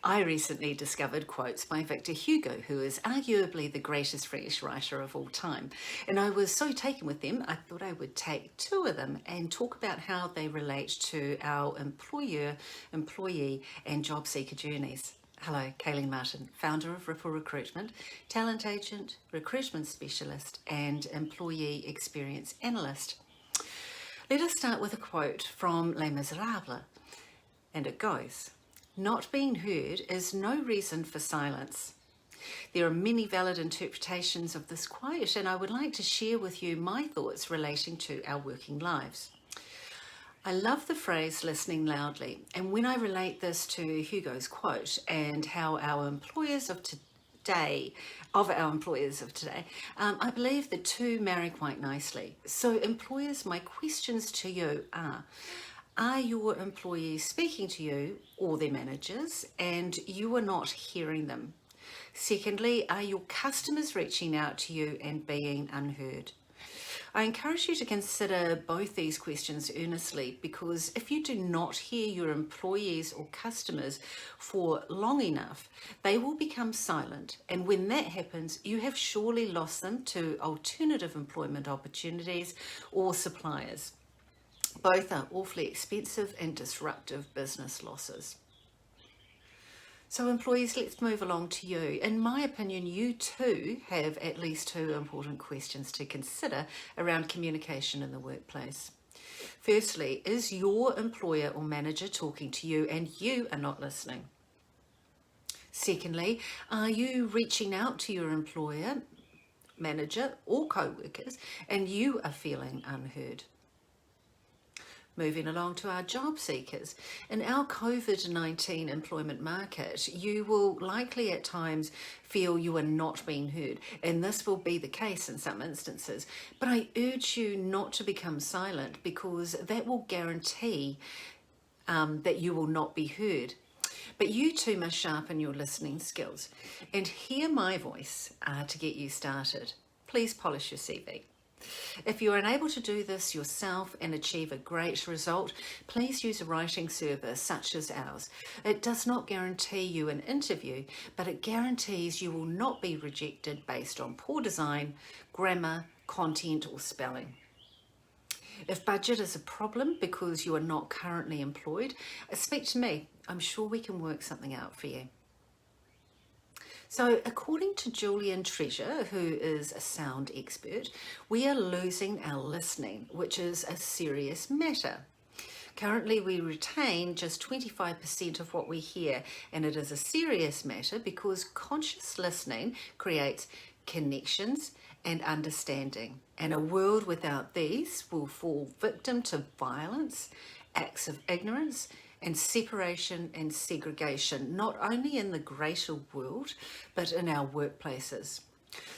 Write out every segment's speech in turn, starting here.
I recently discovered quotes by Victor Hugo, who is arguably the greatest French writer of all time. And I was so taken with them, I thought I would take two of them and talk about how they relate to our employer, employee, and job seeker journeys. Hello, Kayleen Martin, founder of Ripple Recruitment, talent agent, recruitment specialist, and employee experience analyst. Let us start with a quote from Les Miserables, and it goes, "Not being heard is no reason for silence." There are many valid interpretations of this quote, and I would like to share with you my thoughts relating to our working lives. I love the phrase listening loudly, and when I relate this to Hugo's quote and how our employers of today, I believe the two marry quite nicely. So employers, my questions to you are your employees speaking to you or their managers and you are not hearing them? Secondly, are your customers reaching out to you and being unheard? I encourage you to consider both these questions earnestly, because if you do not hear your employees or customers for long enough, they will become silent. And when that happens, you have surely lost them to alternative employment opportunities or suppliers. Both are awfully expensive and disruptive business losses. So employees, let's move along to you. In my opinion, you too have at least two important questions to consider around communication in the workplace. Firstly, is your employer or manager talking to you and you are not listening? Secondly, are you reaching out to your employer, manager or co-workers and you are feeling unheard? Moving along to our job seekers. In our COVID-19 employment market, you will likely at times feel you are not being heard, and this will be the case in some instances. But I urge you not to become silent, because that will guarantee that you will not be heard. But you too must sharpen your listening skills and hear my voice to get you started. Please polish your CV. If you're unable to do this yourself and achieve a great result, please use a writing service such as ours. It does not guarantee you an interview, but it guarantees you will not be rejected based on poor design, grammar, content, or spelling. If budget is a problem because you are not currently employed, speak to me. I'm sure we can work something out for you. So according to Julian Treasure, who is a sound expert, we are losing our listening, which is a serious matter. Currently, we retain just 25% of what we hear, and it is a serious matter because conscious listening creates connections and understanding. And a world without these will fall victim to violence, acts of ignorance, and separation and segregation, not only in the greater world, but in our workplaces.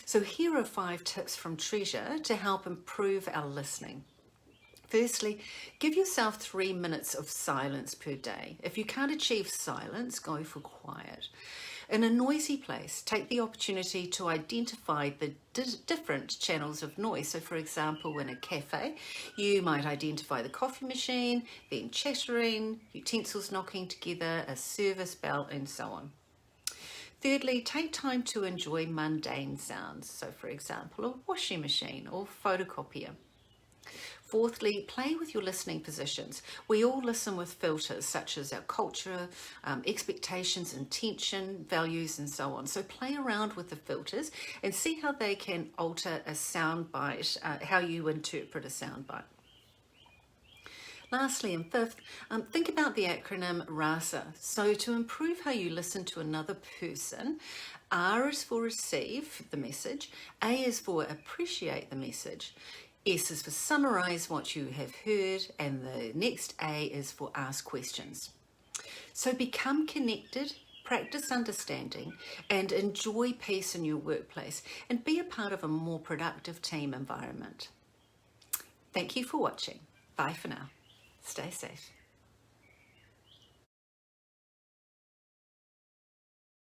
So here are 5 tips from Treasure to help improve our listening. Firstly, give yourself 3 minutes of silence per day. If you can't achieve silence, go for quiet. In a noisy place, take the opportunity to identify the different channels of noise. So for example, in a cafe, you might identify the coffee machine, then chattering, utensils knocking together, a service bell, and so on. Thirdly, take time to enjoy mundane sounds. So for example, a washing machine or photocopier. Fourthly, play with your listening positions. We all listen with filters such as our culture, expectations, intention, values, and so on. So play around with the filters and see how they can alter a soundbite, how you interpret a soundbite. Lastly and fifth, think about the acronym RASA. So to improve how you listen to another person, R is for receive the message, A is for appreciate the message, S is for summarize what you have heard, and the next A is for ask questions. So become connected, practice understanding, and enjoy peace in your workplace, and be a part of a more productive team environment. Thank you for watching. Bye for now. Stay safe.